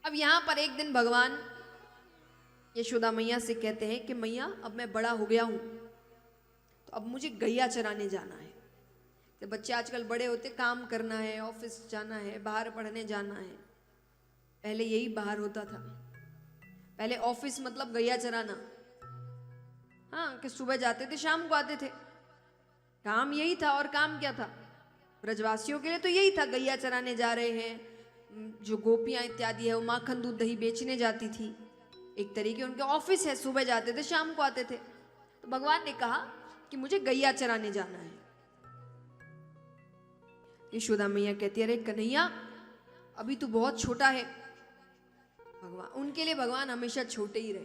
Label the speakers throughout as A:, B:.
A: अब यहाँ पर एक दिन भगवान यशोदा मैया से कहते हैं कि मैया अब मैं बड़ा हो गया हूँ, तो अब मुझे गैया चराने जाना है। तो बच्चे आजकल बड़े होते, काम करना है, ऑफिस जाना है, बाहर पढ़ने जाना है। पहले यही बाहर होता था, पहले ऑफिस मतलब गैया चराना। हाँ, कि सुबह जाते थे शाम को आते थे, काम यही था। और काम क्या था ब्रजवासियों के लिए? तो यही था, गैया चराने जा रहे हैं। जो गोपियां इत्यादि है वो माखन दूध दही बेचने जाती थी, एक तरीके उनके ऑफिस है, सुबह जाते थे शाम को आते थे। तो भगवान ने कहा कि मुझे गैया चराने जाना है। यशोदा मैया कहती है, अरे कन्हैया अभी तो बहुत छोटा है। भगवान, उनके लिए भगवान हमेशा छोटे ही रहे।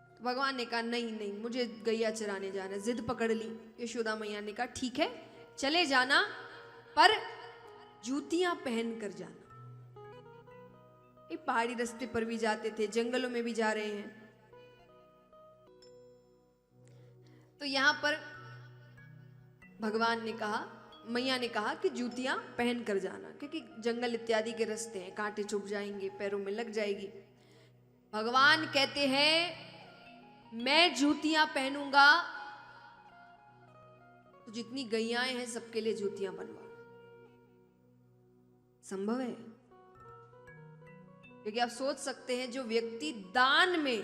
A: तो भगवान ने कहा नहीं नहीं, मुझे गैया चराने जाना है। जिद पकड़ ली। यशोदा मैया ने कहा ठीक है चले जाना, पर जूतियां पहन कर जाना। ये पहाड़ी रास्ते पर भी जाते थे, जंगलों में भी जा रहे हैं। तो यहां पर भगवान ने कहा, मैया ने कहा कि जूतियां पहन कर जाना, क्योंकि जंगल इत्यादि के रास्ते हैं, कांटे चुभ जाएंगे, पैरों में लग जाएगी। भगवान कहते हैं मैं जूतियां पहनूंगा तो जितनी गैयाएं हैं सबके लिए जूतियां बनवा। संभव है? क्योंकि आप सोच सकते हैं, जो व्यक्ति दान में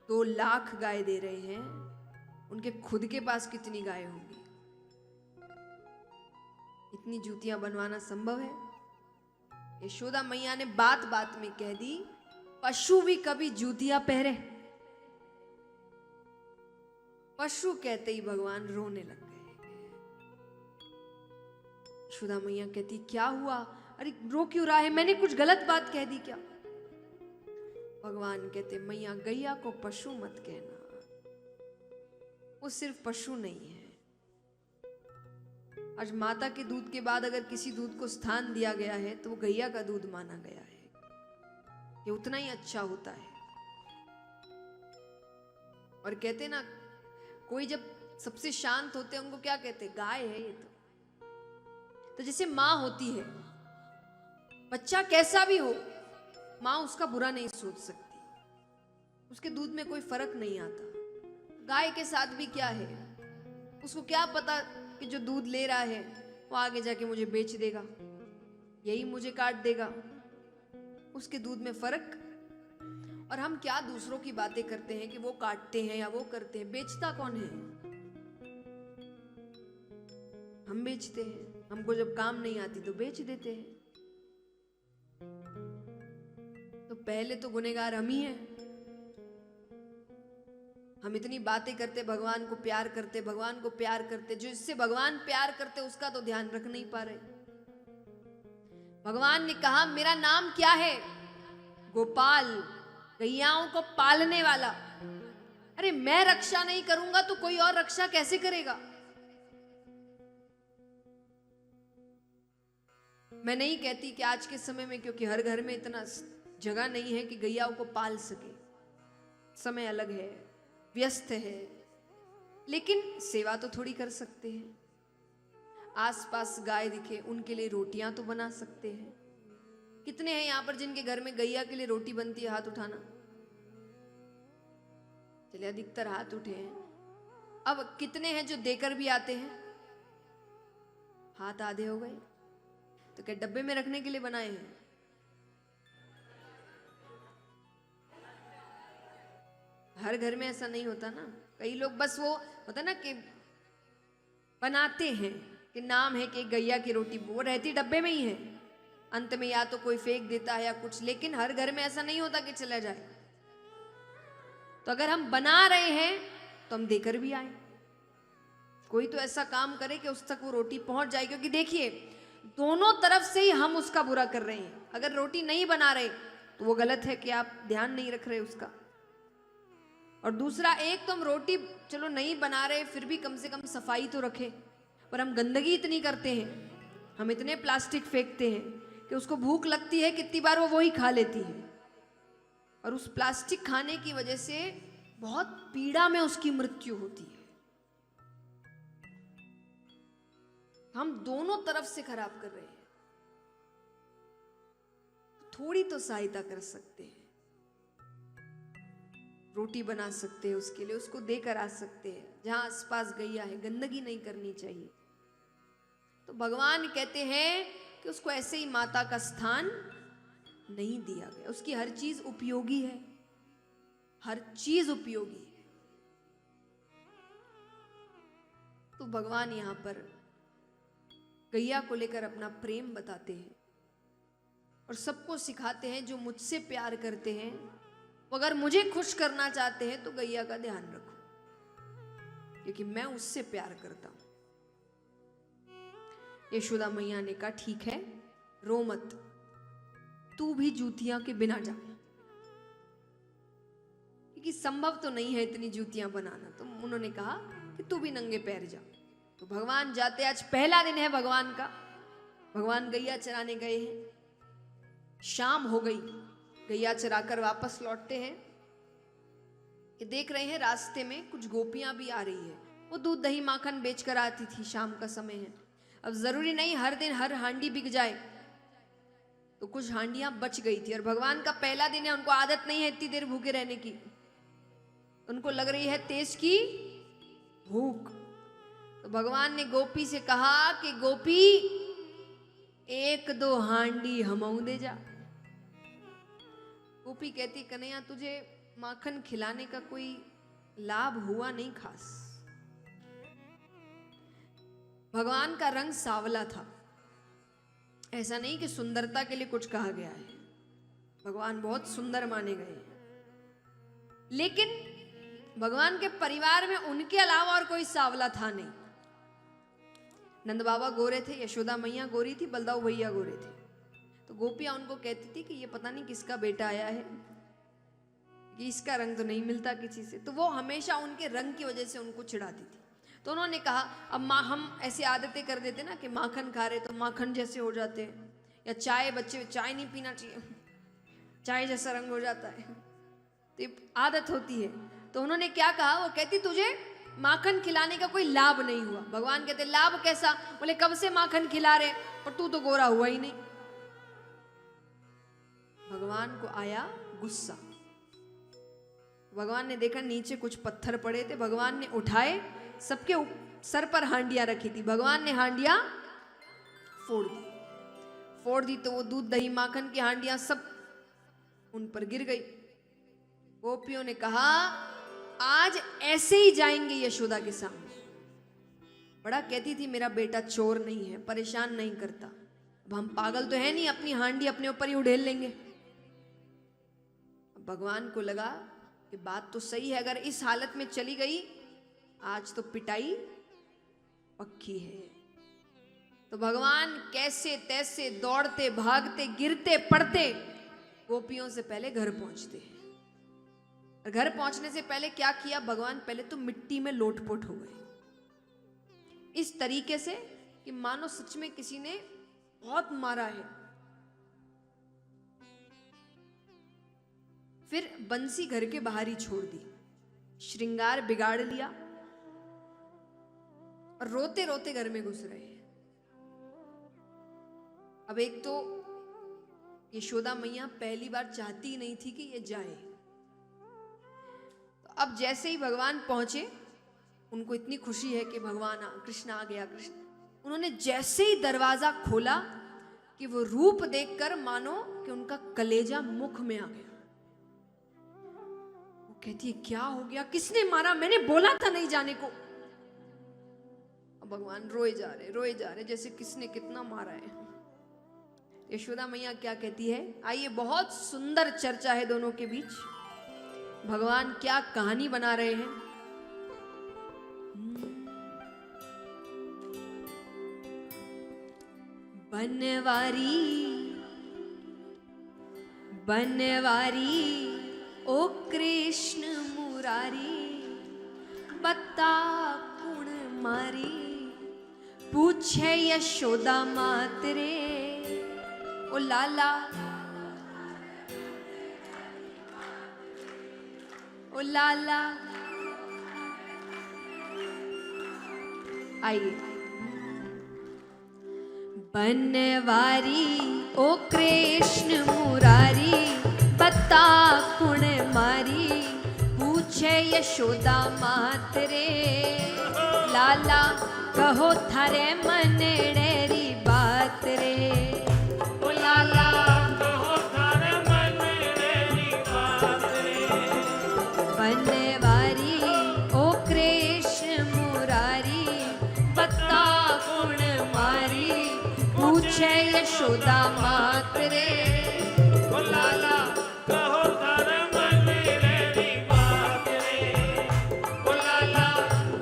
A: 2 लाख गाय दे रहे हैं, उनके खुद के पास कितनी गाय होंगी? इतनी जूतियां बनवाना संभव है? यशोदा मैया ने बात बात में कह दी, पशु भी कभी जूतियां पहने? पशु कहते ही भगवान रोने लग गए। यशोदा मैया कहती क्या हुआ? अरे रो क्यों रहा है? मैंने कुछ गलत बात कह दी क्या? भगवान कहते मैया गैया को पशु मत कहना, वो सिर्फ पशु नहीं है। आज माता के दूध के बाद अगर किसी दूध को स्थान दिया गया है तो वो गैया का दूध माना गया है, ये उतना ही अच्छा होता है। और कहते ना, कोई जब सबसे शांत होते हैं उनको क्या कहते हैं? गाय है ये। तो जैसे माँ होती है, बच्चा कैसा भी हो, माँ उसका बुरा नहीं सोच सकती, उसके दूध में कोई फर्क नहीं आता। गाय के साथ भी क्या है, उसको क्या पता कि जो दूध ले रहा है वो आगे जाके मुझे बेच देगा, यही मुझे काट देगा, उसके दूध में फर्क। और हम क्या दूसरों की बातें करते हैं कि वो काटते हैं या वो करते हैं, बेचता कौन है? हम बेचते हैं। हमको जब काम नहीं आती तो बेच देते हैं। तो पहले तो गुनहगार हम ही हैं। हम इतनी बातें करते, भगवान को प्यार करते, भगवान को प्यार करते, जो इससे भगवान प्यार करते उसका तो ध्यान रख नहीं पा रहे। भगवान ने कहा मेरा नाम क्या है? गोपाल, गैयाओं को पालने वाला। अरे मैं रक्षा नहीं करूंगा तो कोई और रक्षा कैसे करेगा? मैं नहीं कहती कि आज के समय में, क्योंकि हर घर में इतना जगह नहीं है कि गैयाओं को पाल सके, समय अलग है, व्यस्त है, लेकिन सेवा तो थोड़ी कर सकते हैं। आसपास गाय दिखे उनके लिए रोटियां तो बना सकते हैं। कितने हैं यहां पर जिनके घर में गैया के लिए रोटी बनती है? हाथ उठाना। चलिए अधिकतर हाथ उठे हैं। अब कितने हैं जो देकर भी आते हैं? हाथ आधे हो गए। तो क्या डब्बे में रखने के लिए बनाए हैं? हर घर में ऐसा नहीं होता ना। कई लोग बस वो होता ना कि बनाते हैं कि नाम है कि गैया की रोटी, वो रहती डब्बे में ही है, अंत में या तो कोई फेंक देता है या कुछ, लेकिन हर घर में ऐसा नहीं होता कि चला जाए। तो अगर हम बना रहे हैं तो हम देकर भी आए। कोई तो ऐसा काम करे कि उस तक वो रोटी पहुंच जाए, क्योंकि देखिए दोनों तरफ से ही हम उसका बुरा कर रहे हैं। अगर रोटी नहीं बना रहे तो वो गलत है कि आप ध्यान नहीं रख रहे उसका। और दूसरा, एक तो हम रोटी चलो नहीं बना रहे, फिर भी कम से कम सफाई तो रखें। पर हम गंदगी इतनी करते हैं, हम इतने प्लास्टिक फेंकते हैं कि उसको भूख लगती है, कितनी बार वो वही खा लेती है। और उस प्लास्टिक खाने की वजह से बहुत पीड़ा में उसकी मृत्यु होती है। हम दोनों तरफ से खराब कर रहे हैं। थोड़ी तो सहायता कर सकते हैं, रोटी बना सकते हैं, उसके लिए उसको देकर आ सकते हैं। जहां आसपास गैया है, गंदगी नहीं करनी चाहिए। तो भगवान कहते हैं कि उसको ऐसे ही माता का स्थान नहीं दिया गया। उसकी हर चीज उपयोगी है, हर चीज उपयोगी है। तो भगवान यहां पर गैया को लेकर अपना प्रेम बताते हैं और सबको सिखाते हैं, जो मुझसे प्यार करते हैं वो अगर मुझे खुश करना चाहते हैं तो गैया का ध्यान रखो, क्योंकि मैं उससे प्यार करता हूं। यशोदा मैया ने कहा ठीक है, रो मत, तू भी जूतियां के बिना जा, क्योंकि संभव तो नहीं है इतनी जूतियां बनाना। तो उन्होंने कहा कि तू भी नंगे पैर जा। तो भगवान जाते, आज पहला दिन है भगवान का। भगवान गैया चराने गए हैं, शाम हो गई, गैया चराकर वापस लौटते हैं कि देख रहे हैं रास्ते में कुछ गोपियां भी आ रही है। वो दूध दही माखन बेचकर आती थी, शाम का समय है। अब जरूरी नहीं हर दिन हर हांडी बिक जाए, तो कुछ हांडियां बच गई थी। और भगवान का पहला दिन है, उनको आदत नहीं है इतनी देर भूखे रहने की, उनको लग रही है तेज की भूख। तो भगवान ने गोपी से कहा कि गोपी, एक दो हांडी हमऊ दे जा। गोपी कहती, कन्हैया तुझे माखन खिलाने का कोई लाभ हुआ नहीं खास। भगवान का रंग सांवला था, ऐसा नहीं कि सुंदरता के लिए कुछ कहा गया है, भगवान बहुत सुंदर माने गए, लेकिन भगवान के परिवार में उनके अलावा और कोई सांवला था नहीं। नंद बाबा गोरे थे, यशोदा मैया गोरी थी, बलदाऊ भैया गोरे थे। तो गोपियां उनको कहती थी कि ये पता नहीं किसका बेटा आया है, कि इसका रंग तो नहीं मिलता किसी से। तो वो हमेशा उनके रंग की वजह से उनको चिढ़ाती थी। तो उन्होंने कहा, अब हम ऐसी आदतें कर देते ना कि माखन खा रहे तो माखन जैसे हो जाते हैं, या चाय, बच्चे चाय नहीं पीना चाहिए, चाय जैसा रंग हो जाता है, तो ये आदत होती है। तो उन्होंने क्या कहा, वो कहती तुझे माखन खिलाने का कोई लाभ नहीं हुआ। भगवान कहते लाभ कैसा? बोले कब से माखन खिला रहे और तू तो गोरा हुआ ही नहीं। भगवान को आया गुस्सा। भगवान ने देखा नीचे कुछ पत्थर पड़े थे, भगवान ने उठाए, सबके सर पर हांडियां रखी थी, भगवान ने हांडियां फोड़ दी। तो वो दूध दही माखन की हांडियां सब उन पर गिर गई। गोपियों ने कहा, आज ऐसे ही जाएंगे यशोदा के सामने। बड़ा कहती थी मेरा बेटा चोर नहीं है, परेशान नहीं करता। अब हम पागल तो है नहीं, अपनी हांडी अपने ऊपर ही उड़ेल लेंगे। अब भगवान को लगा कि बात तो सही है, अगर इस हालत में चली गई आज तो पिटाई पक्की है। तो भगवान कैसे तैसे दौड़ते भागते गिरते पड़ते गोपियों से पहले घर पहुंचते हैं। और घर पहुंचने से पहले क्या किया भगवान? पहले तो मिट्टी में लोटपोट हो गए, इस तरीके से कि मानो सच में किसी ने बहुत मारा है। फिर बंसी घर के बाहर ही छोड़ दी, श्रृंगार बिगाड़ लिया और रोते रोते घर में घुस रहे हैं। अब एक तो यशोदा मैया पहली बार चाहती ही नहीं थी कि ये जाए। तो अब जैसे ही भगवान पहुंचे, उनको इतनी खुशी है कि भगवान कृष्ण आ गया। कृष्ण, उन्होंने जैसे ही दरवाजा खोला कि वो रूप देखकर मानो कि उनका कलेजा मुख में आ गया। वो कहती है क्या हो गया, किसने मारा? मैंने बोला था नहीं जाने को। अब भगवान रोए जा रहे जैसे किसने कितना मारा है। यशोदा मैया क्या कहती है, आइए बहुत सुंदर चर्चा है दोनों के बीच। भगवान क्या कहानी बना रहे हैं। बनवारी ओ कृष्ण मुरारी, बता कुण मारी, पूछे यशोदा मात रे, ओ लाला ओ लाला। आइए। बनवारी ओ कृष्ण मुरारी, यशोदा मात रे, लाला कहो थारे मनडेरी बात रे, ओ लाला
B: कहो थारे मनडेरी बात रे।
A: बनवारी ओ कृष्ण मुरारी, बता गुण मारी, पूछे यशोदा मात रे,
B: ओ लाला कहो थारे मनडेरी बात रे। ओ लाला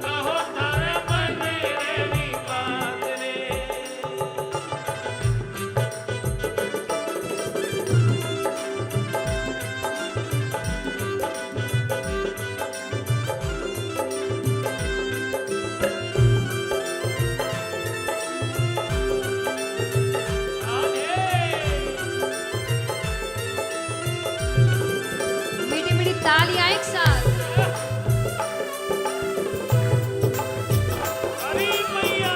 B: कहो थारे मनडेरी बात रे।
A: मीठी मीठी तालियां एक साथ।
B: अरे मैया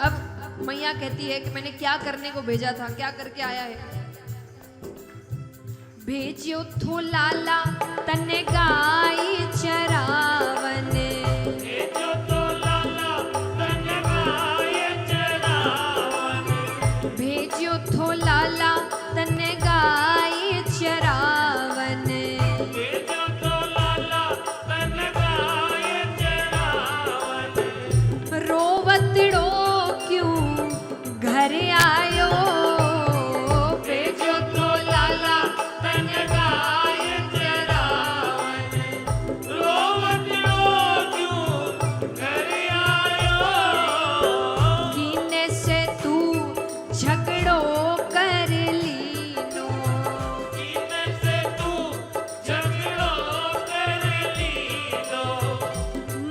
A: अब मैया कहती है कि मैंने क्या करने को भेजा था, क्या करके आया है। भेजियो थो लाला तने गाई चरावन,
B: जो तो लाला तन गाय चरावन।
A: भेजियो थो लाला तने गाई चरावन,
B: जो तो लाला तन गाय चरावन।
A: रोवतड़ो क्यों घर आयो, भेजो तो लाला
B: तन गाय चरावन। रोवतियो क्यों घर आयो।
A: कीने से तू झगड़ो कर लीनो,
B: कीने से तू झगड़ो कर लीनो।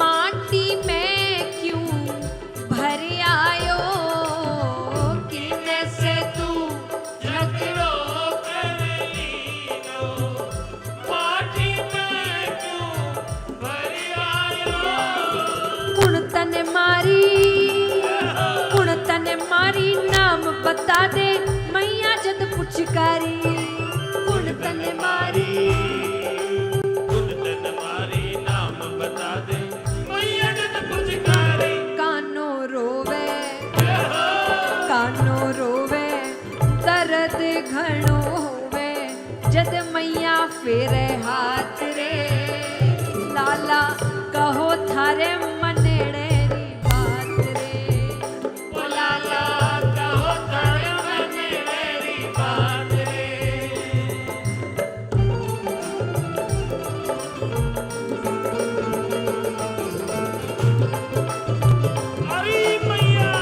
A: माटी में क्यों भर आयो, कीने से तू
B: झगड़ो कर लीनो। माटी में क्यों भर आयो।
A: कुण तने मारी नाम बता दे, मैया जद पुचकारी, कुण तने मारी
B: कुंदन मारी नाम बता दे, मैया जद पुचकारी।
A: कानो रोवे दर्द घणो होवे, जद मैया फेरे हाथ रे, लाला कहो थारे मनडेरी बात रे,
B: ओ लाला कहो थारे मनडेरी बात रे। अरे मैया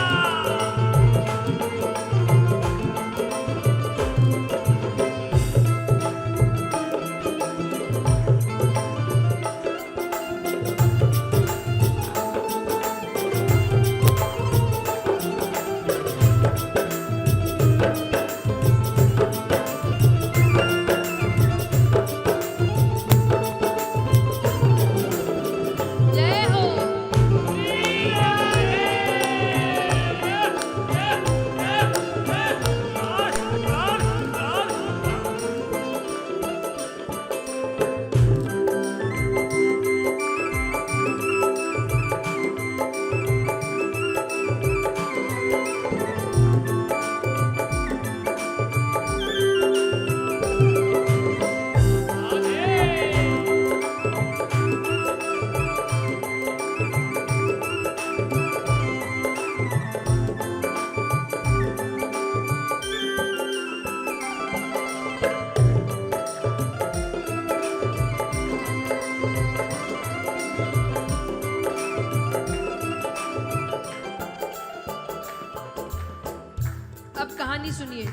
A: कहानी सुनिए।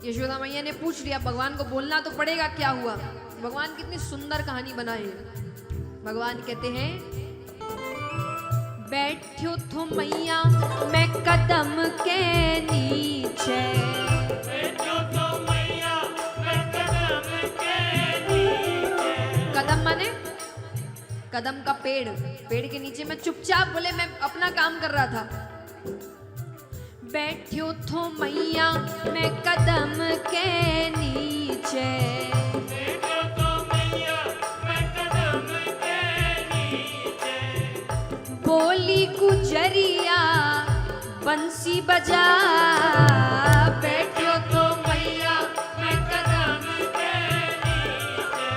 A: यशोदा मैया ने पूछ लिया, भगवान को बोलना तो पड़ेगा क्या हुआ। भगवान कितनी सुंदर कहानी बनाए हैं। भगवान कहते हैं, बैठ्यो थो मैया मैं कदम के नीचे।
B: बैठो तो मैया मैं कदम के नीचे।
A: कदम माने कदम का पेड़, पेड़ के नीचे मैं चुपचाप, बोले मैं अपना काम कर रहा था। बैठ्यो थो मैया मैं कदम के नीचे।
B: बैठो तो मैया मैं कदम के नीचे।
A: बोली गुजरिया बंसी बजा। बैठ्यो तो मैया
B: मैं कदम के नीचे।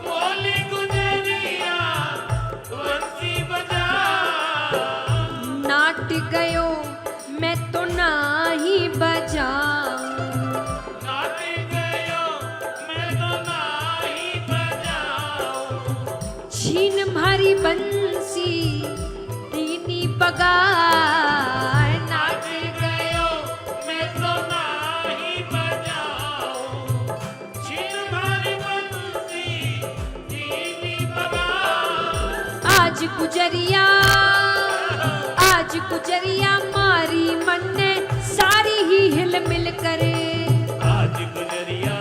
B: बोली गुजरिया बंसी बजा।
A: नाट गयो मैं तो नाही बजाऊं।
B: नाच गयो मैं तो नाही बजाऊं।
A: छीन मारी बंसी दीनी बगाए।
B: नाच गयो मैं तो नाही बजाऊं। छीन मारी बंसी दीनी बजा।
A: आज गुजरिया मारी मन ने सारी ही हिल मिल करे।
B: आज गुजरिया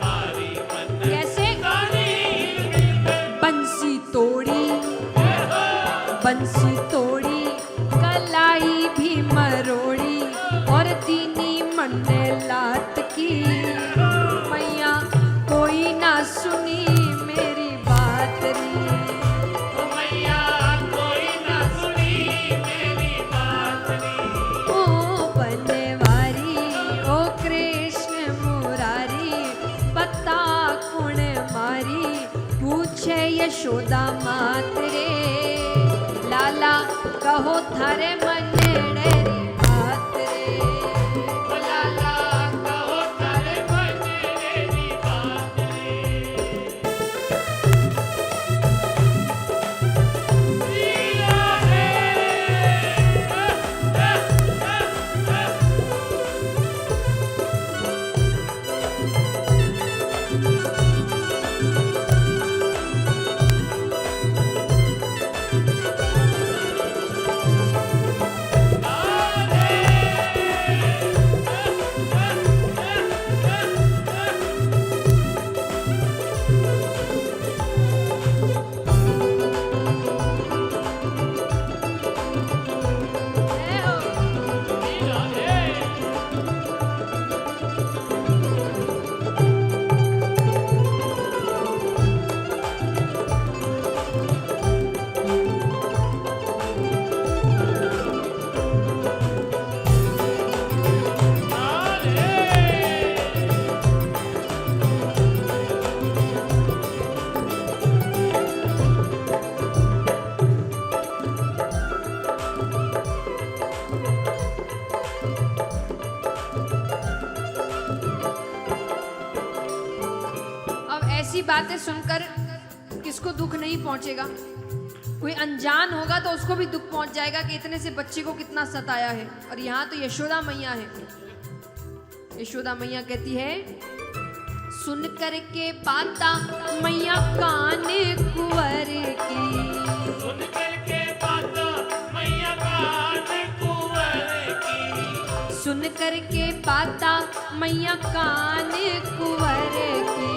B: मारी मन
A: कैसे?
B: सारी मिलकर।
A: बंसी तोड़ी कलाई भी मरोड़ी और दीनी मन ने लात की। मैया कोई ना सुनी मेरी बात री।
B: ओ मैया कोई ना सुनी मेरी बात री।
A: ओ बनवारी ओ कृष्ण मुरारी पता कौन मारी। पूछे यशोदा मात रे लाला कहो थारे मन डेरी बात रे।
B: ओ लाला कहो तारे मन मेरी बात रे। लीला रे।
A: जय हो।
B: लीला रे।
A: अब ऐसी बातें सुनकर किसको दुख नहीं पहुंचेगा। कोई अनजान होगा तो उसको भी दुख पहुंच जाएगा कि इतने से बच्चे को कितना सताया है। और यहाँ तो यशोदा मैया है। यशोदा मैया कहती है, सुन कर के बाता मैया कान कुंवर की।
B: सुन करके बात मैया कान कुंवर की।
A: सुन कर के बाता मैया कान कुंवर की।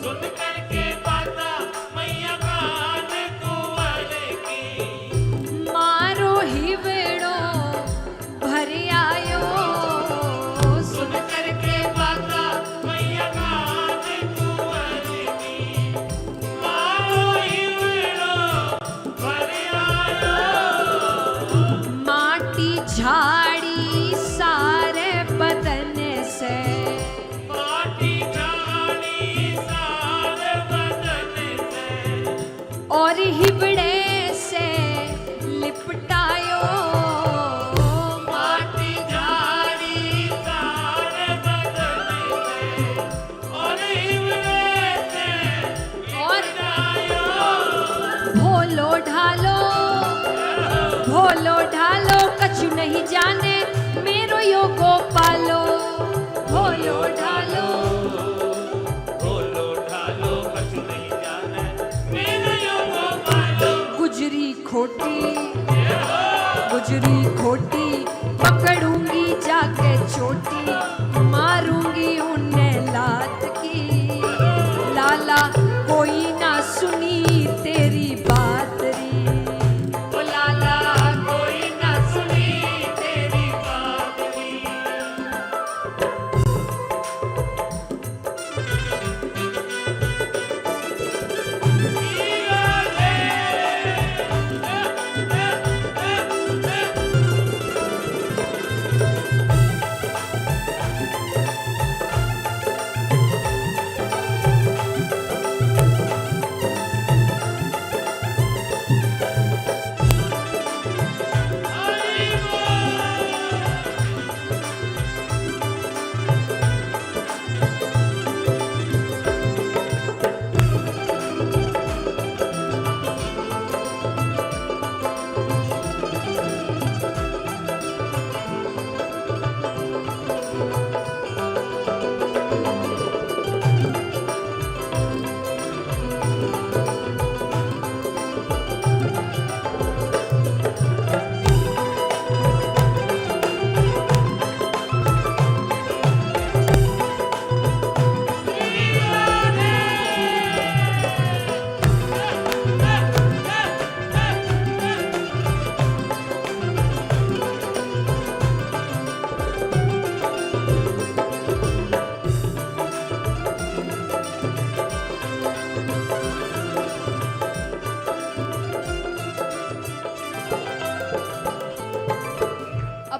B: सुन करके बात मैया कान कुंवर की।
A: मारो हिवड़ो भर आयो।
B: सुन करके बात मैया कान कुंवर की। मारो हिवड़ो भर आयो।
A: माटी झाड़ी सारे बदन से।
B: माटी झाड़ी सारे बदन से।
A: और हिबड़े से लिपटायो।
B: माटी झाड़ी सारे बदन से। और हिवड़े से
A: और
B: लिपटायो।
A: भोलो ढालो भोलो ढालो कछु नहीं जाने मेरो यो गोपालो भोलो ढालो
B: बोलो ढालो कछु नहीं जाने मेरा यो गोपालो
A: गुजरी खोटी पकड़ूंगी जाके चोटी मारूंगी उन्हें लात की लाला कोई ना सुनी तेरी बात री ओ लाला कोई ना सुनी तेरी बात री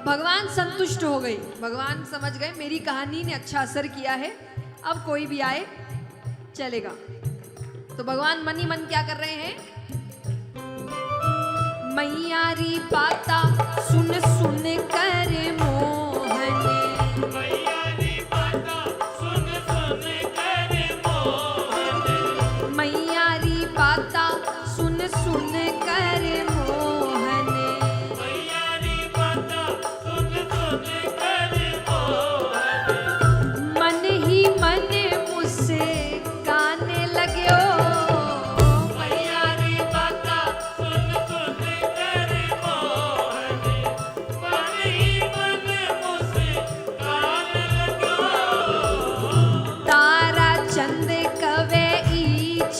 A: भगवान संतुष्ट हो गए, भगवान समझ गए मेरी कहानी ने अच्छा असर किया है, अब कोई भी आए चलेगा। तो भगवान मन ही मन क्या कर रहे हैं, मैयारी बाता सुन सुन कर मोहन
B: मैयारी बाता सुन सुन कर मोहन
A: मैयारी बाता सुन सुन कर मोहन
B: मैयारी बाता सुन सुन कर मोहन
A: मन ही मन मुझसे गाने लगे ओ
B: मैयारी बाता सुन सुन कर मोहन मन ही मन मुझसे गान लगो
A: तारा चंद कवे ई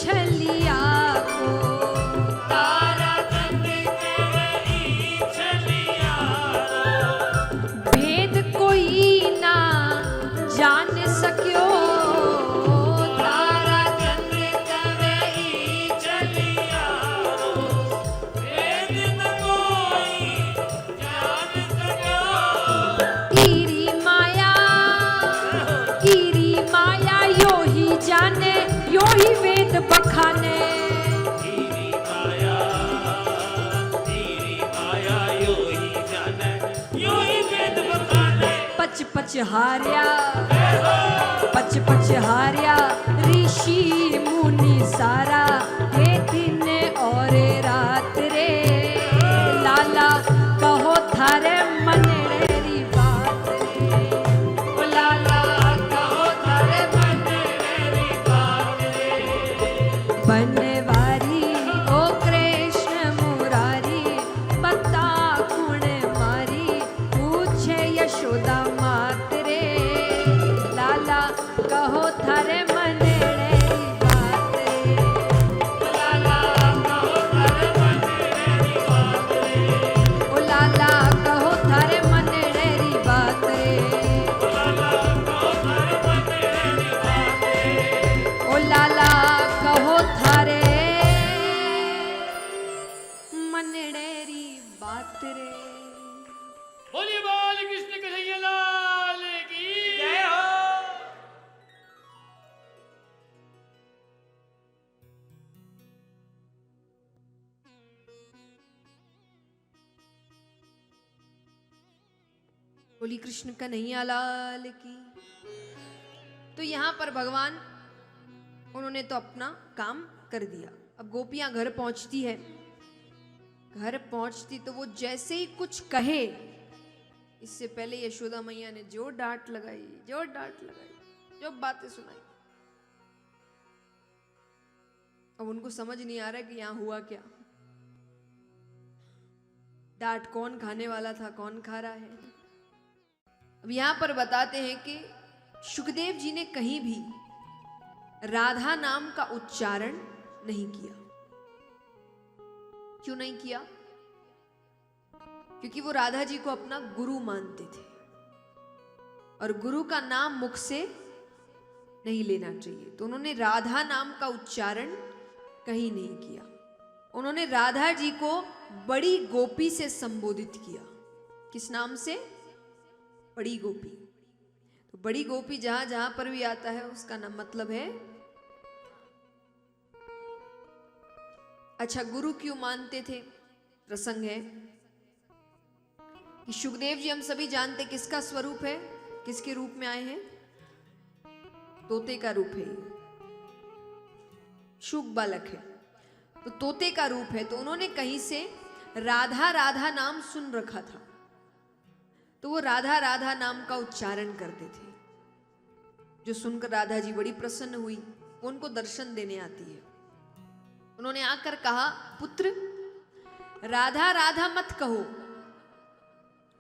A: छलिया को
B: तारा चंद कवई छलिया
A: भेद कोई ना जान सक्यो तारा
B: चंद कवई छलिया भेद न कोई जान सको
A: ईरी माया यो ही जाने यो ही वेद बखाने
B: तेरी माया यो ही जाने यो ही वेद बखाने
A: पच पच हार्या ऋषि मुनि सारा हे दिन और रात रे लाला कहो थारे मन री बात रे ओ लाला कहो थारे मन
B: तेरी बात रे
A: बनवारी ओ कृष्ण मुरारी बता कुण मारी पूछे यशोदा मात रे लाला कहो थारे मन री बात रे
B: लाला कहो थारे मन तेरी बात रे
A: ओ लाला कहो थारे मन री बात रे
B: लाला कहो थारे मन तेरी बात रे
A: ओ लाला कहो थारे मन री बात रे
B: बोलिए बाल कृष्ण कन्हैया लाल की जय हो।
A: बोली कृष्ण कन्हैया लाल की। तो यहाँ पर भगवान उन्होंने तो अपना काम कर दिया। अब गोपियां घर पहुंचती है घर पहुंचती तो वो जैसे ही कुछ कहे, इससे पहले यशोदा मैया ने जो डांट लगाई, जो बातें सुनाई। अब उनको समझ नहीं आ रहा कि यहां हुआ क्या, डांट कौन खाने वाला था, कौन खा रहा है। अब यहां पर बताते हैं कि सुखदेव जी ने कहीं भी राधा नाम का उच्चारण नहीं किया। क्यों नहीं किया? क्योंकि वो राधा जी को अपना गुरु मानते थे और गुरु का नाम मुख से नहीं लेना चाहिए, तो उन्होंने राधा नाम का उच्चारण कहीं नहीं किया। उन्होंने राधा जी को बड़ी गोपी से संबोधित किया। किस नाम से? बड़ी गोपी। तो बड़ी गोपी जहां जहां पर भी आता है उसका नाम मतलब है। अच्छा, गुरु क्यों मानते थे? प्रसंग है कि सुखदेव जी हम सभी जानते किसका स्वरूप है, किसके रूप में आए हैं? तोते का रूप है, शुक बालक है, तो तोते का रूप है। तो उन्होंने कहीं से राधा राधा नाम सुन रखा था, तो वो राधा राधा नाम का उच्चारण करते थे, जो सुनकर राधा जी बड़ी प्रसन्न हुई। वो उनको दर्शन देने आती है। उन्होंने आकर कहा, पुत्र राधा राधा मत कहो,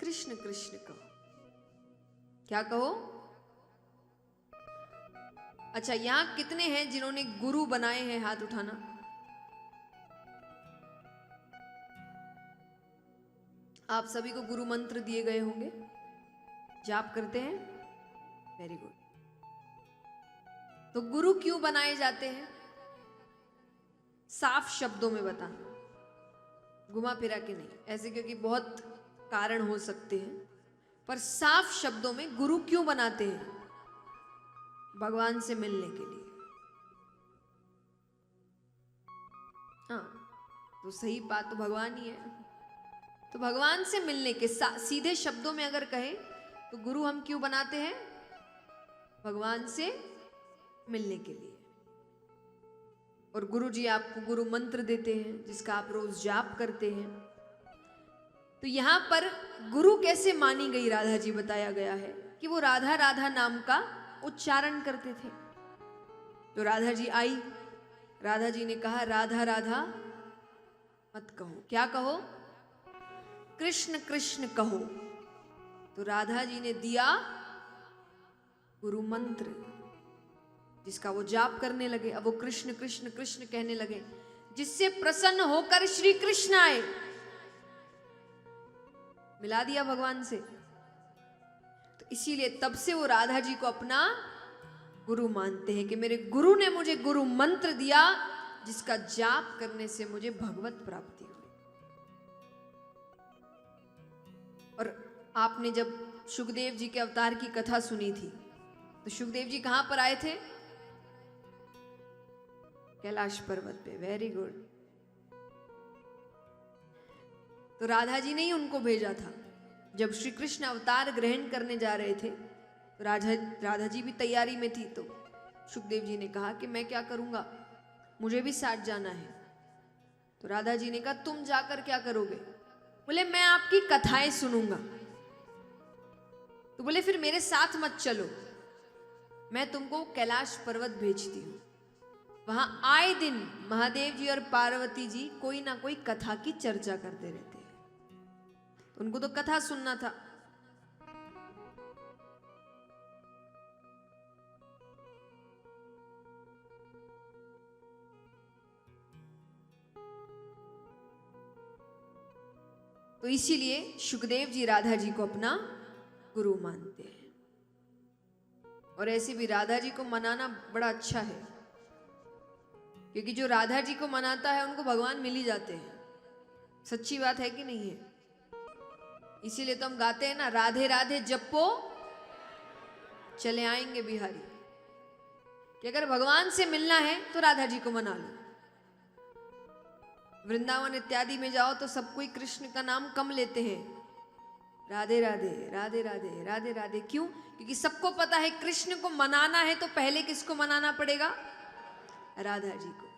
A: कृष्ण कृष्ण कहो। क्या कहो? अच्छा, यहां कितने हैं जिन्होंने गुरु बनाए हैं? हाथ उठाना। आप सभी को गुरु मंत्र दिए गए होंगे, जाप करते हैं? Very good. तो गुरु क्यों बनाए जाते हैं? साफ शब्दों में बताना, घुमा फिरा के नहीं, ऐसे क्योंकि बहुत कारण हो सकते हैं, पर साफ शब्दों में गुरु क्यों बनाते हैं? भगवान से मिलने के लिए। हाँ, तो सही बात तो भगवान ही है। तो भगवान से मिलने के सीधे शब्दों में अगर कहें तो गुरु हम क्यों बनाते हैं? भगवान से मिलने के लिए। और गुरु जी आपको गुरु मंत्र देते हैं जिसका आप रोज जाप करते हैं। तो यहां पर गुरु कैसे मानी गई राधा जी बताया गया है कि वो राधा राधा नाम का उच्चारण करते थे। तो राधा जी आई, राधा जी ने कहा राधा राधा मत कहो। क्या कहो? कृष्ण कृष्ण कहो। तो राधा जी ने दिया गुरु मंत्र जिसका वो जाप करने लगे। अब वो कृष्ण कृष्ण कृष्ण कहने लगे, जिससे प्रसन्न होकर श्री कृष्ण आए। मिला दिया भगवान से। तो इसीलिए तब से वो राधा जी को अपना गुरु मानते हैं कि मेरे गुरु ने मुझे गुरु मंत्र दिया जिसका जाप करने से मुझे भगवत प्राप्ति हुई। और आपने जब सुखदेव जी के अवतार की कथा सुनी थी तो सुखदेव जी कहां पर आए थे? कैलाश पर्वत पे। Very good. तो राधा जी ने ही उनको भेजा था। जब श्री कृष्ण अवतार ग्रहण करने जा रहे थे तो राधा जी भी तैयारी में थी। तो सुखदेव जी ने कहा कि मैं क्या करूंगा, मुझे भी साथ जाना है। तो राधा जी ने कहा तुम जाकर क्या करोगे? बोले मैं आपकी कथाएं सुनूंगा। तो बोले फिर मेरे साथ मत चलो, मैं तुमको कैलाश पर्वत भेजती हूं। वहां आए दिन महादेव जी और पार्वती जी कोई ना कोई कथा की चर्चा करते रहते हैं। उनको तो कथा सुनना था। तो इसीलिए सुखदेव जी राधा जी को अपना गुरु मानते हैं। और ऐसे भी राधा जी को मनाना बड़ा अच्छा है, क्योंकि जो राधा जी को मनाता है उनको भगवान मिल ही जाते हैं। सच्ची बात है कि नहीं है? इसीलिए तो हम गाते हैं ना, राधे राधे जपो चले आएंगे बिहारी। कि अगर भगवान से मिलना है तो राधा जी को मना लो। वृंदावन इत्यादि में जाओ तो सब कोई कृष्ण का नाम कम लेते हैं, राधे राधे राधे राधे राधे राधे। क्यों? क्योंकि सबको पता है कृष्ण को मनाना है तो पहले किसको मनाना पड़ेगा? राधा जी को।